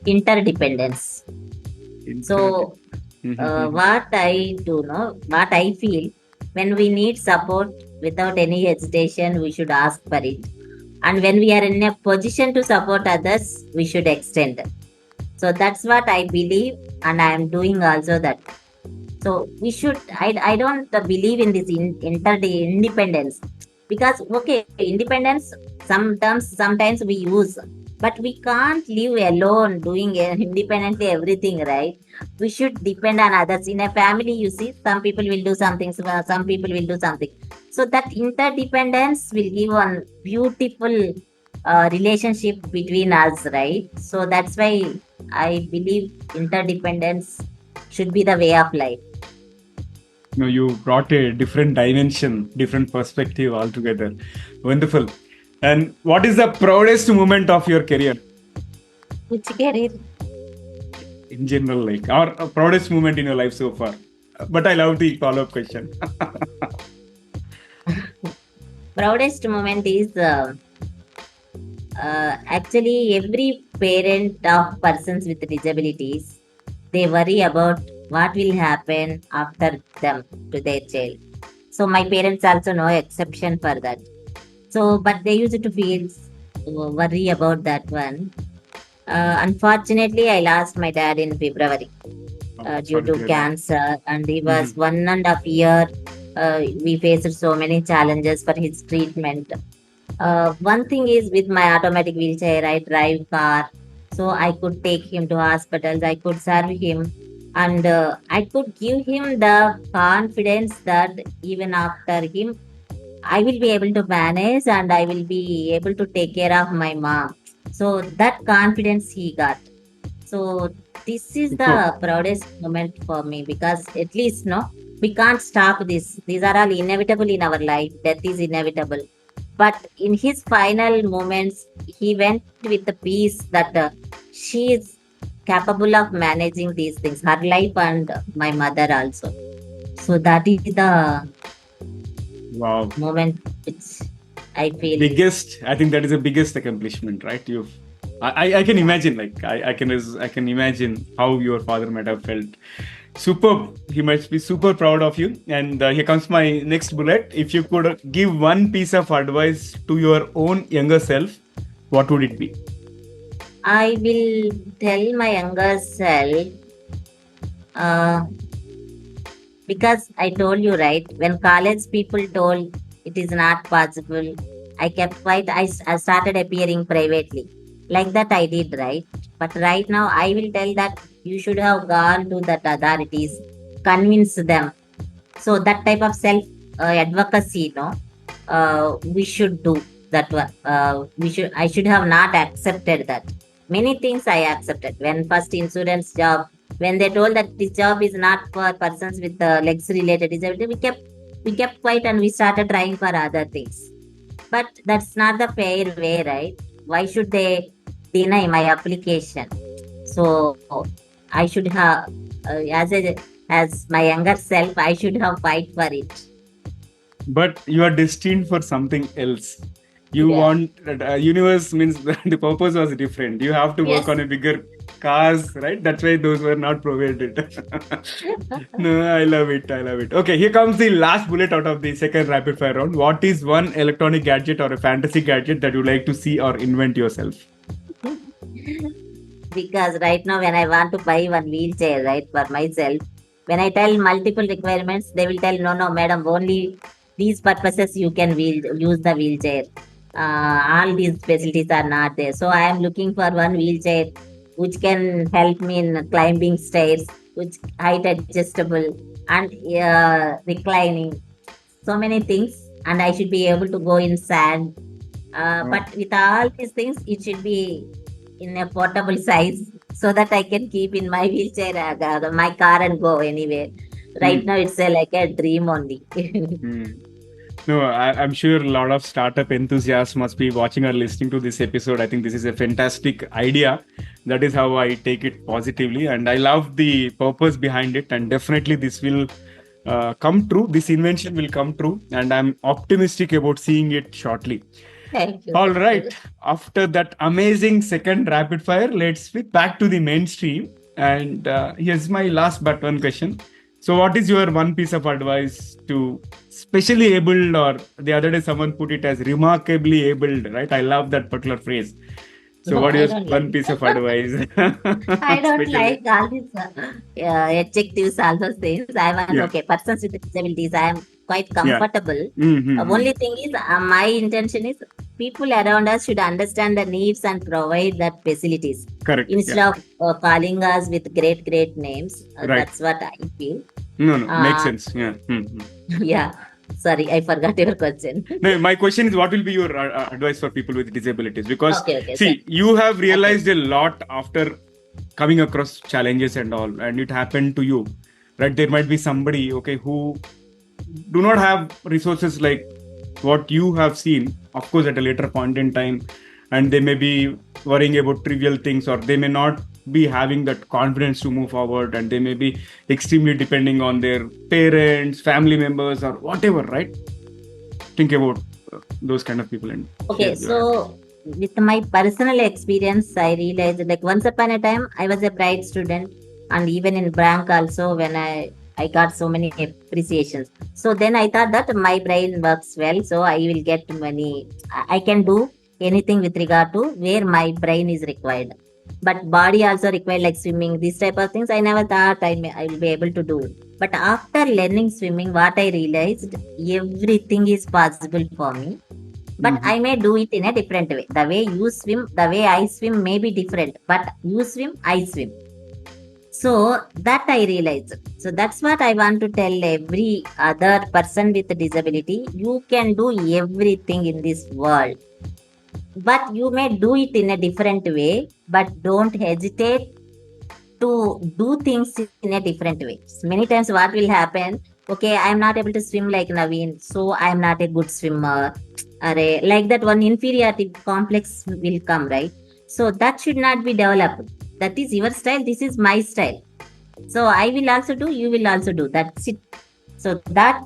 Interdependence. So, Mhm. what I do know, what I feel, when we need support without any hesitation, we should ask for it. And when we are in a position to support others, we should extend. So that's what I believe, and I am doing also that. So we should. I don't believe in this interdependence, because okay, independence sometimes we use, but we can't live alone doing independently everything, right? We should depend on others. In a family, you see, some people will do something, some people will do something. So that interdependence will give one beautiful relationship between us, right? So that's why I believe interdependence should be the way of life. No, you brought a different dimension, different perspective altogether. Wonderful. And what is the proudest moment of your career Which career? in general, like, or a proudest moment in your life so far? But I love the follow-up question. Proudest moment is actually every parent of persons with disabilities, they worry about what will happen after them to their child. So my parents also no exception for that. So but they used to feel worry about that one. Unfortunately, I lost my dad in February Oh, due sorry to to hear that. cancer, and he was Mhm. 1.5 year. We faced so many challenges for his treatment. One thing is with my automatic wheelchair, I drive car, so I could take him to hospitals. I could serve him, and I could give him the confidence that even after him, I will be able to manage and I will be able to take care of my mom. So that confidence he got. So this is Superb. the proudest moment for me because at least no, we can't stop this. These are all inevitable in our life. Death is inevitable. But in his final moments, he went with the peace that she is capable of managing these things, her life and my mother also. So that is the Wow. moment which I feel. Biggest, I think that is the biggest accomplishment, right? I can Yeah. imagine, like, I can imagine how your father might have felt. Superb. He must be super proud of you. And here comes my next bullet. If you could give one piece of advice to your own younger self, what would it be? I will tell my younger self, uh, because I told you, right? When college people told it is not possible, I kept quiet. I started appearing privately. Like that, I did, right? But right now, I will tell that you should have gone to that authorities, convince them. So that type of self advocacy, no, we should do that one. I should have not accepted that. Many things I accepted. When first insurance job, when they told that this job is not for persons with legs related disability, we kept quiet and we started trying for other things. But that's not the fair way, right? Why should they deny my application? So I should have, as my younger self, I should have fight for it. But you are destined for something else. You Yeah. want universe means the purpose was different. You have to work Yes. on a bigger cars, right? That's why those were not provided. No, I love it. I love it. Okay, here comes the last bullet out of the second rapid fire round. What is one electronic gadget or a fantasy gadget that you like to see or invent yourself? Because right now, when I want to buy one wheelchair, right, for myself, when I tell multiple requirements, they will tell, no, no, madam, only these purposes you can use the wheelchair. All these facilities are not there. So I am looking for one wheelchair which can help me in climbing stairs, which height adjustable and reclining. So many things, and I should be able to go in sand. Oh. But with all these things, it should be in a portable size so that I can keep in my wheelchair, my car, and go anywhere. Right now, Hmm. it's like a dream only. Hmm. No, I'm sure a lot of startup enthusiasts must be watching or listening to this episode. I think this is a fantastic idea. That is how I take it positively. And I love the purpose behind it. And definitely, this will come true. This invention will come true. And I'm optimistic about seeing it shortly. Thank you. All Thank you. right. After that amazing second rapid fire, let's be back to the mainstream. And here's my last but one question. So, what is your one piece of advice to specially abled, or the other day someone put it as remarkably abled, right? I love that particular phrase. So, No, what I is don't one like. piece of advice? I don't Especially, like all these adjectives, all those things. I'm an yeah, okay. Persons with disabilities, I am quite yeah. comfortable. Mm-hmm. Only thing is, my intention is people around us should understand the needs and provide that facilities Correct. Yeah. instead of calling us with great, great names. Right. That's what I feel. No, no, makes Uh, sense. Yeah. Mm-hmm. yeah. Sorry, I forgot your question. No, my question is, what will be your advice for people with disabilities? Because, Okay, okay, sir. see, you have Okay. realized a lot after coming across challenges and all, and it happened to you, right? There might be somebody, okay, who do not have resources like what you have seen, of course, at a later point in time, and they may be worrying about trivial things, or they may not be having that confidence to move forward, and they may be extremely depending on their parents, family members, or whatever, right? Think about those kind of people and share Okay, your advice. so with my personal experience, I realized like once upon a time I was a bright student, and even in bank also when I got so many appreciations. So then I thought that my brain works well, so I will get money. I can do anything with regard to where my brain is required. But body also required like swimming, these type of things. I never thought I will be able to do. But after learning swimming, what I realized, everything is possible for me, but Mhm. I may do it in a different way. The way you swim, the way I swim may be different, but you swim, I swim. So that I realized. So that's what I want to tell every other person with a disability. You can do everything in this world, but you may do it in a different way, but don't hesitate to do things in a different way. Many times, what will happen? Okay, I'm not able to swim like Naveen, so I'm not a good swimmer. Like that, one inferiority complex will come, right? So that should not be developed. That is your style. This is my style. So I will also do. You will also do. That's it. So that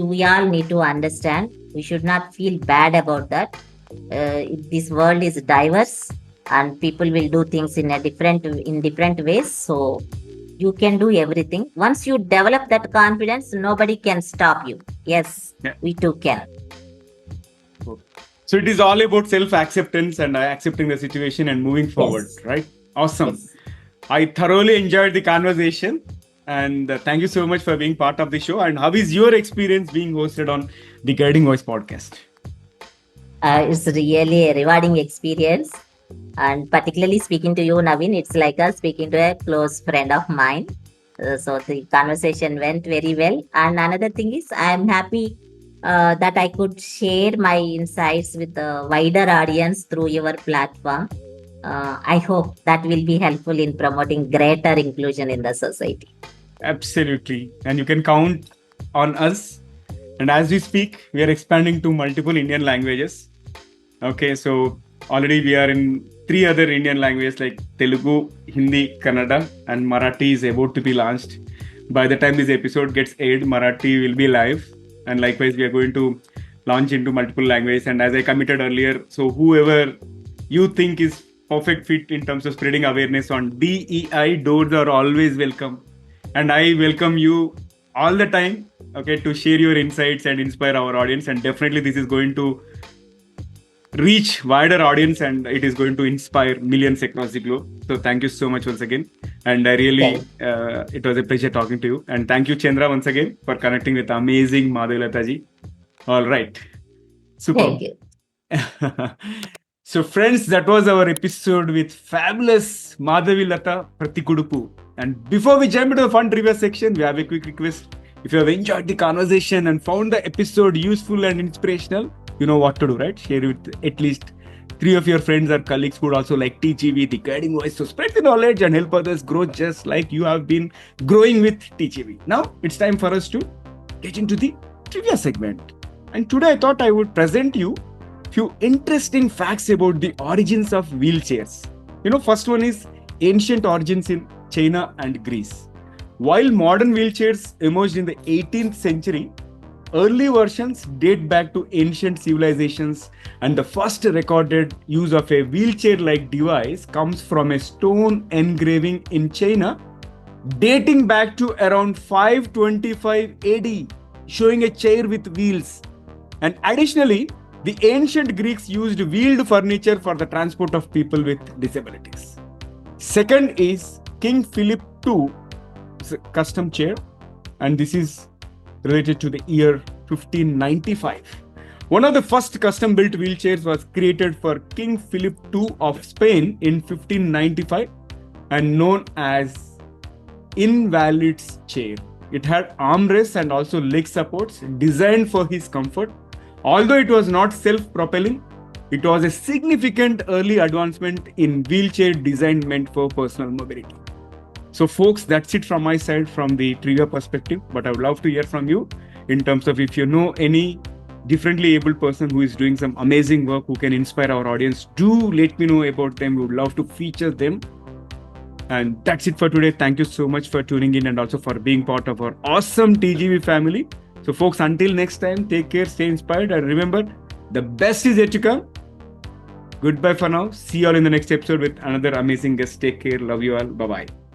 we all need to understand. We should not feel bad about that. This world is diverse, and people will do things in different ways. So you can do everything. Once you develop that confidence, nobody can stop you. Yes, Yeah. we too can. Cool. So it is all about self-acceptance and accepting the situation and moving forward, Yes, right? Awesome. yes. I thoroughly enjoyed the conversation, and thank you so much for being part of the show. And how is your experience being hosted on the Guiding Voice podcast? It's really a rewarding experience. And particularly speaking to you, Naveen, it's like us speaking to a close friend of mine. So the conversation went very well. And another thing is, I'm happy that I could share my insights with a wider audience through your platform. I hope that will be helpful in promoting greater inclusion in the society. Absolutely. And you can count on us. And as we speak, we are expanding to multiple Indian languages. Okay, so already we are in three other Indian languages like Telugu, Hindi, Kannada, and Marathi is about to be launched. By the time this episode gets aired, Marathi will be live. And likewise, we are going to launch into multiple languages. And as I committed earlier, so whoever you think is perfect fit in terms of spreading awareness on DEI, doors are always welcome. And I welcome you all the time, okay, to share your insights and inspire our audience. And definitely, this is going to reach wider audience and it is going to inspire millions across the globe. So thank you so much once again. And I really, Thank, it was a pleasure talking to you. And thank you, Chandra, once again for connecting with amazing Madhavi Latha ji. All right. Superb. thank you. So, friends, that was our episode with fabulous Madhavi Latha Pratikudupu. And before we jump into the fun trivia section, we have a quick request. If you have enjoyed the conversation and found the episode useful and inspirational, you know what to do, right? Share it with at least 3 of your friends or colleagues who would also like TGV, the guiding voice, to spread the knowledge and help others grow just like you have been growing with TGV. Now, it's time for us to get into the trivia segment. And today I thought I would present you few interesting facts about the origins of wheelchairs. First one is ancient origins in China and Greece. While modern wheelchairs emerged in the 18th century, early versions date back to ancient civilizations, and the first recorded use of a wheelchair-like device comes from a stone engraving in China dating back to around 525 AD, showing a chair with wheels. And additionally, the ancient Greeks used wheeled furniture for the transport of people with disabilities. Second is King Philip II custom chair, and this is related to the year 1595. One of the first custom built wheelchairs was created for King Philip II of Spain in 1595 and known as Invalid's chair. It had armrests and also leg supports designed for his comfort. Although it was not self-propelling, it was a significant early advancement in wheelchair design meant for personal mobility. So folks, that's it from my side from the trivia perspective, but I would love to hear from you in terms of if you know any differently abled person who is doing some amazing work, who can inspire our audience, do let me know about them. We would love to feature them. And that's it for today. Thank you so much for tuning in and also for being part of our awesome TGV family. So, folks, until next time, take care, stay inspired, and remember, the best is yet to come. Goodbye for now. See you all in the next episode with another amazing guest. Take care. Love you all. Bye bye.